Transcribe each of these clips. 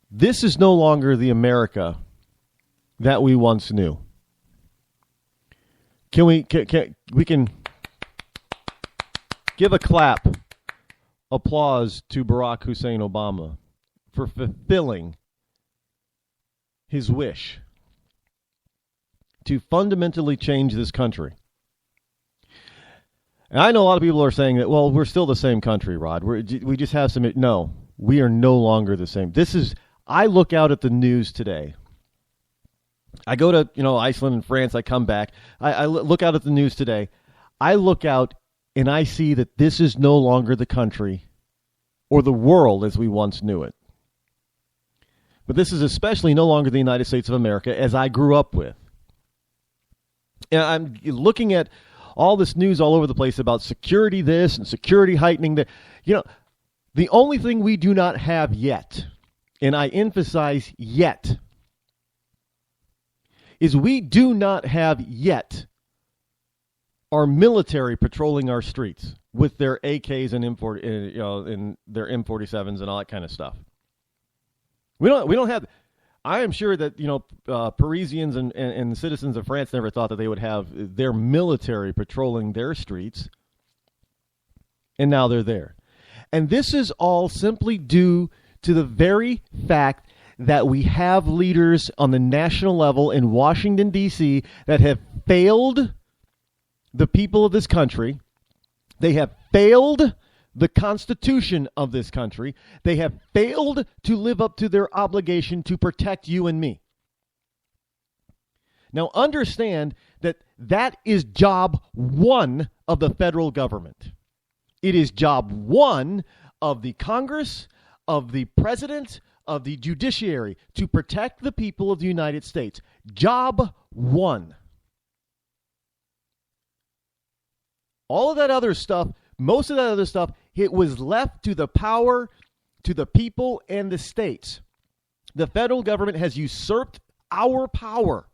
This is no longer the America that we once knew. We can give a clap, applause to Barack Hussein Obama for fulfilling his wish to fundamentally change this country. And I know a lot of people are saying that, well, we're still the same country, Rod. We just have some... No, we are no longer the same. I look out at the news today. I go to, Iceland and France. I come back. I look out at the news today. I look out and I see that this is no longer the country or the world as we once knew it. But this is especially no longer the United States of America as I grew up with. And I'm looking at all this news all over the place about security this and security heightening that. The only thing we do not have yet, and I emphasize yet, is we do not have yet our military patrolling our streets with their AKs and and their M47s and all that kind of stuff. We don't have. I am sure that Parisians and citizens of France never thought that they would have their military patrolling their streets, and now they're there. And this is all simply due to the very fact that we have leaders on the national level in Washington, D.C. that have failed the people of this country. They have failed the Constitution of this country. They have failed to live up to their obligation to protect you and me. Now understand that is job one of the federal government. It is job one of the Congress, of the president, of the judiciary, to protect the people of the United States. Job one. All of that other stuff, most of that other stuff, it was left to the power, to the people and the states. The federal government has usurped our power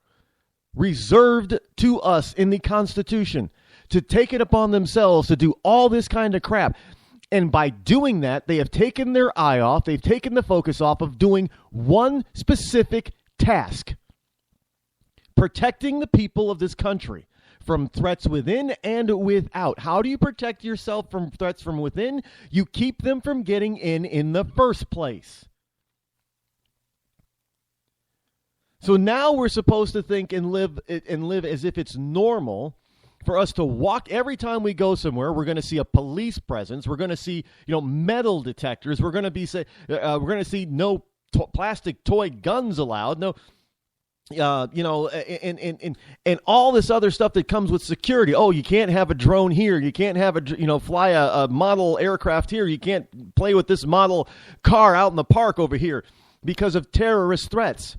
reserved to us in the Constitution to take it upon themselves to do all this kind of crap. And by doing that, they have taken their eye off, they've taken the focus off of doing one specific task: protecting the people of this country from threats within and without. How do you protect yourself from threats from within? You keep them from getting in the first place. So now we're supposed to think and live as if it's normal for us to walk every time we go somewhere. We're going to see a police presence. We're going to see, metal detectors. We're going to see no plastic toy guns allowed. No, and all this other stuff that comes with security. Oh, you can't have a drone here. You can't have fly a model aircraft here. You can't play with this model car out in the park over here because of terrorist threats.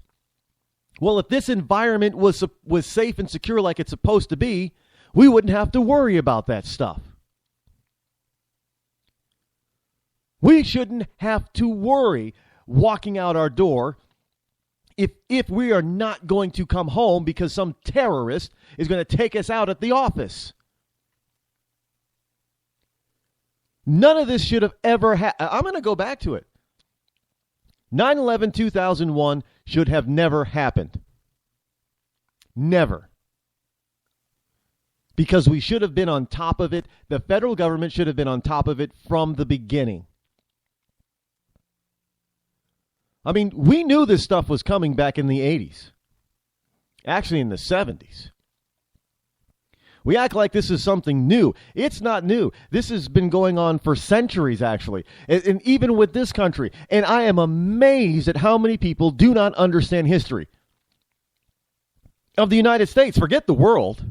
Well, if this environment was safe and secure like it's supposed to be, we wouldn't have to worry about that stuff. We shouldn't have to worry walking out our door if we are not going to come home because some terrorist is going to take us out at the office. None of this should have ever happened. I'm going to go back to it. 9/11/2001 should have never happened. Never. Because we should have been on top of it. The federal government should have been on top of it from the beginning. I mean, we knew this stuff was coming back in the 80s. Actually, in the 70s. We act like this is something new. It's not new. This has been going on for centuries, actually. And even with this country. And I am amazed at how many people do not understand history of the United States. Forget the world.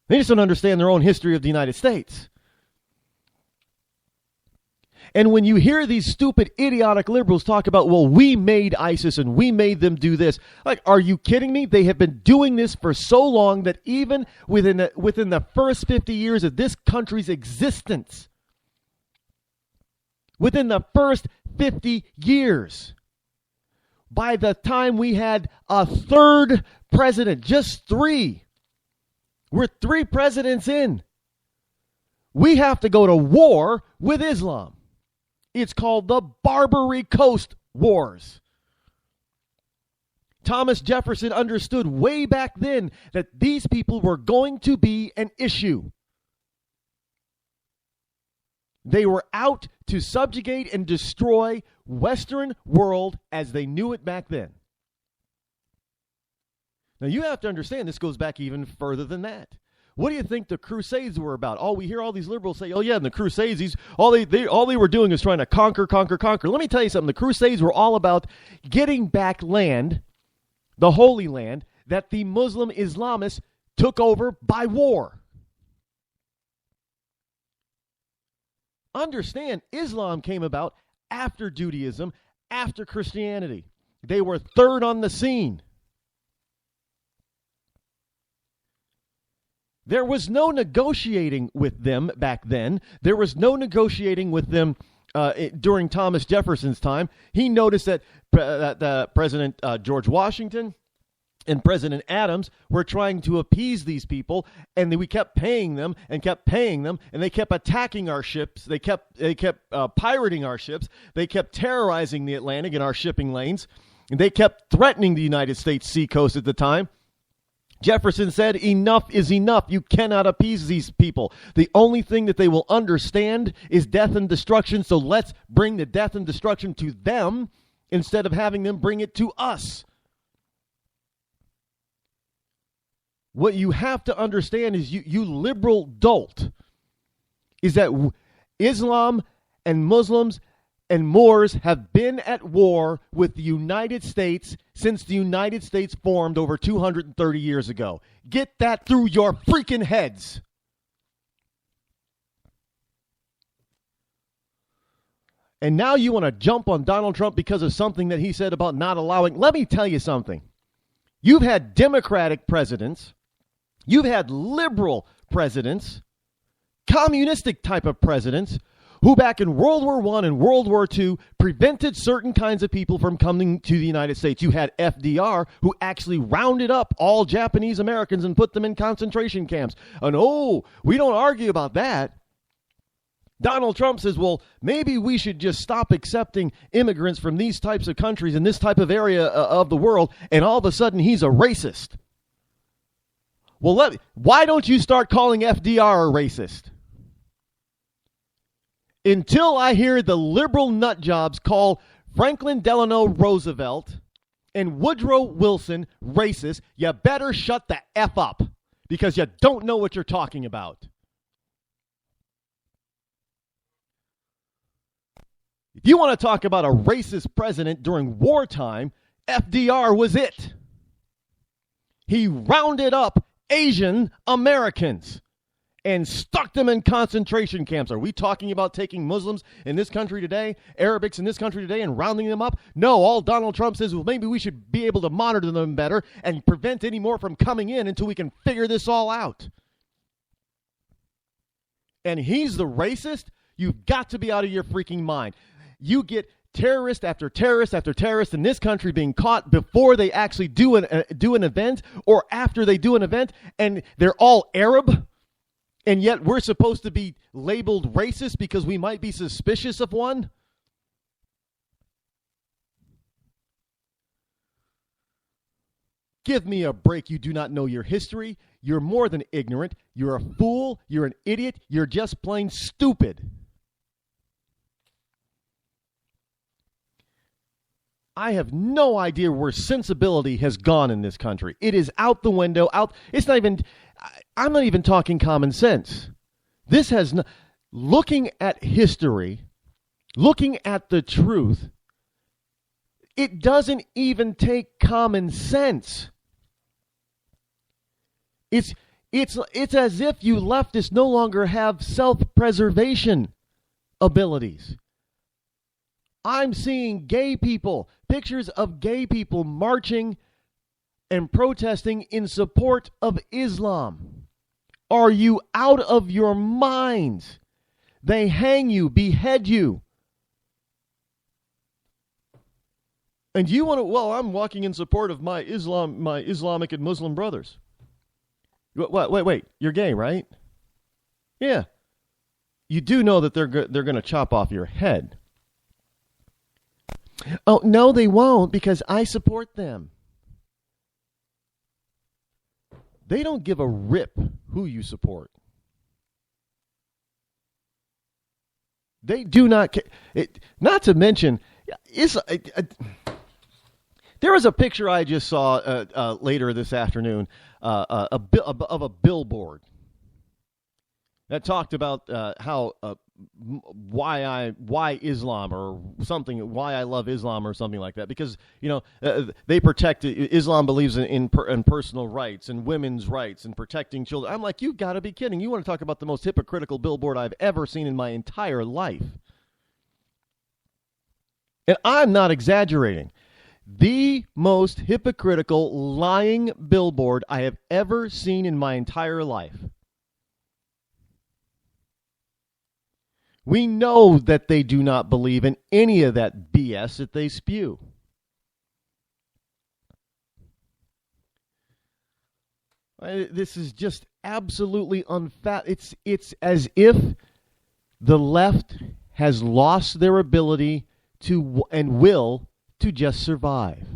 They just don't understand their own history of the United States. And when you hear these stupid, idiotic liberals talk about, well, we made ISIS and we made them do this. Like, are you kidding me? They have been doing this for so long that even within the first 50 years of this country's existence, within the first 50 years, by the time we had a third president, just three, we're 3 presidents in, we have to go to war with Islam. It's called the Barbary Coast Wars. Thomas Jefferson understood way back then that these people were going to be an issue. They were out to subjugate and destroy Western world as they knew it back then. Now you have to understand this goes back even further than that. What do you think the Crusades were about? Oh, we hear all these liberals say, oh yeah, in the Crusades, all they were doing is trying to conquer. Let me tell you something. The Crusades were all about getting back land, the Holy Land, that the Muslim Islamists took over by war. Understand, Islam came about after Judaism, after Christianity. They were third on the scene. There was no negotiating with them back then. There was no negotiating with them during Thomas Jefferson's time. He noticed that President George Washington and President Adams were trying to appease these people, and we kept paying them, and they kept attacking our ships. They kept pirating our ships. They kept terrorizing the Atlantic and our shipping lanes. And they kept threatening the United States seacoast at the time. Jefferson said, enough is enough. You cannot appease these people. The only thing that they will understand is death and destruction, so let's bring the death and destruction to them instead of having them bring it to us. What you have to understand is you liberal dolt, is that Islam and Muslims and Moors have been at war with the United States since the United States formed over 230 years ago. Get that through your freaking heads. And now you want to jump on Donald Trump because of something that he said about not allowing. Let me tell you something. You've had Democratic presidents. You've had liberal presidents, communistic type of presidents, who back in World War I and World War II prevented certain kinds of people from coming to the United States. You had FDR, who actually rounded up all Japanese Americans and put them in concentration camps. And we don't argue about that. Donald Trump says, well, maybe we should just stop accepting immigrants from these types of countries in this type of area of the world, and all of a sudden he's a racist. Well, why don't you start calling FDR a racist? Until I hear the liberal nutjobs call Franklin Delano Roosevelt and Woodrow Wilson racist, you better shut the F up because you don't know what you're talking about. If you want to talk about a racist president during wartime, FDR was it. He rounded up Asian Americans and stuck them in concentration camps. Are we talking about taking Muslims in this country today, Arabics in this country today, and rounding them up? No, all Donald Trump says, well, maybe we should be able to monitor them better and prevent any more from coming in until we can figure this all out. And he's the racist? You've got to be out of your freaking mind. You get terrorist after terrorist after terrorist in this country being caught before they actually do an event or after they do an event, and they're all Arab, and yet we're supposed to be labeled racist because we might be suspicious of one? Give me a break. You do not know your history. You're more than ignorant. You're a fool. You're an idiot. You're just plain stupid. I have no idea where sensibility has gone in this country. It is out the window. I'm not even talking common sense. This has looking at history, looking at the truth, it doesn't even take common sense. It's as if you leftists no longer have self-preservation abilities. I'm seeing gay people, pictures of gay people marching and protesting in support of Islam. Are you out of your minds? They hang you, behead you. And you want to, well, I'm walking in support of my Islamic and Muslim brothers. Wait, you're gay, right? Yeah. You do know that they're going to chop off your head. Oh, no, they won't because I support them. They don't give a rip who you support. They do not care. Not to mention, there was a picture I just saw later this afternoon of a billboard that talked about how why Islam or something, why I love Islam or something like that, because they protect. Islam believes in personal rights and women's rights and protecting children. I'm like, you got to be kidding! You want to talk about the most hypocritical billboard I've ever seen in my entire life? And I'm not exaggerating. The most hypocritical, lying billboard I have ever seen in my entire life. We know that they do not believe in any of that BS that they spew. This is just absolutely It's as if the left has lost their ability to and will to just survive.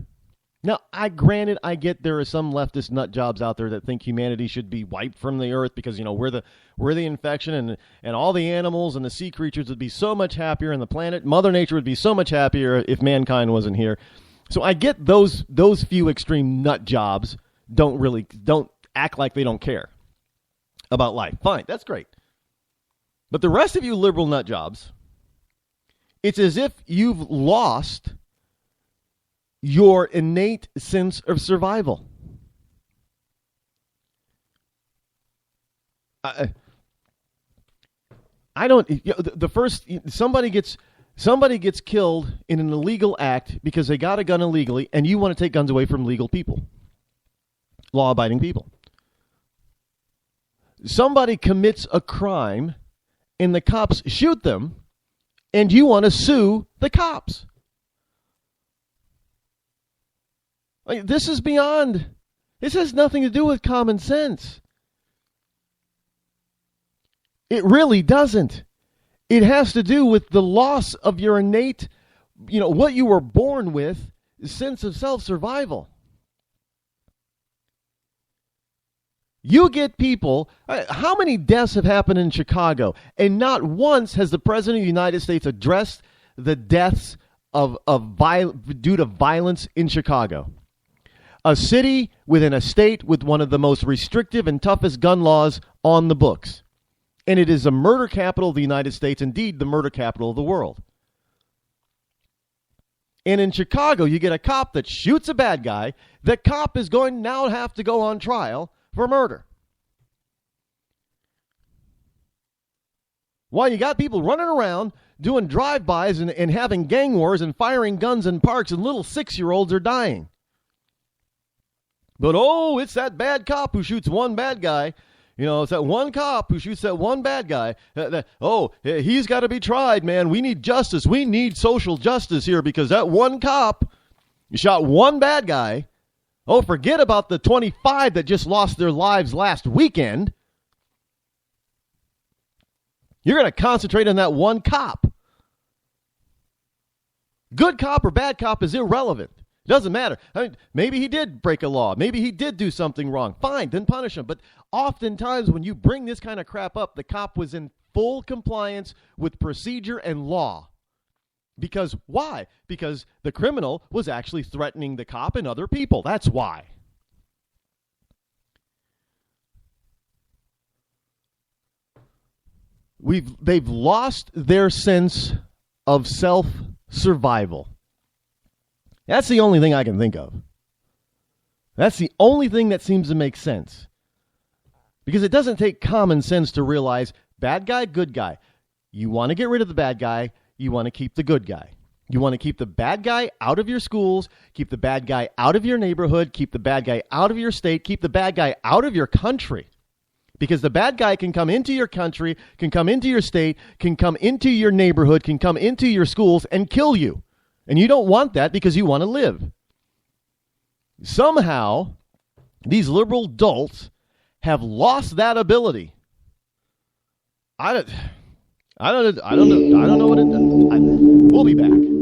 Now, I get there are some leftist nut jobs out there that think humanity should be wiped from the earth because we're the infection and all the animals and the sea creatures would be so much happier and the planet, Mother Nature would be so much happier if mankind wasn't here. So I get those few extreme nut jobs don't act like they don't care about life. Fine, that's great. But the rest of you liberal nut jobs, it's as if you've lost your innate sense of survival. I don't. The first somebody gets killed in an illegal act because they got a gun illegally, and you want to take guns away from legal people, law-abiding people. Somebody commits a crime, and the cops shoot them, and you want to sue the cops. This is beyond. This has nothing to do with common sense. It really doesn't. It has to do with the loss of your innate, what you were born with, sense of self-survival. You get people, how many deaths have happened in Chicago? And not once has the President of the United States addressed the deaths due to violence in Chicago. A city within a state with one of the most restrictive and toughest gun laws on the books. And it is the murder capital of the United States, indeed the murder capital of the world. And in Chicago, you get a cop that shoots a bad guy. The cop is going to now have to go on trial for murder. While you got people running around doing drive-bys and having gang wars and firing guns in parks, and little 6-year-olds are dying. But, it's that bad cop who shoots one bad guy. It's that one cop who shoots that one bad guy. He's got to be tried, man. We need justice. We need social justice here because that one cop shot one bad guy. Oh, forget about the 25 that just lost their lives last weekend. You're going to concentrate on that one cop. Good cop or bad cop is irrelevant. Doesn't matter. Maybe he did break a law. Maybe he did do something wrong. Fine, then punish him. But oftentimes when you bring this kind of crap up, the cop was in full compliance with procedure and law. Because why? Because the criminal was actually threatening the cop and other people. That's why. They've lost their sense of self-survival. That's the only thing I can think of. That's the only thing that seems to make sense. Because it doesn't take common sense to realize bad guy, good guy. You want to get rid of the bad guy. You want to keep the good guy. You want to keep the bad guy out of your schools, keep the bad guy out of your neighborhood, keep the bad guy out of your state, keep the bad guy out of your country. Because the bad guy can come into your country, can come into your state, can come into your neighborhood, can come into your schools and kill you. And you don't want that because you want to live. Somehow, these liberal dolts have lost that ability. I don't know what it does. We'll be back.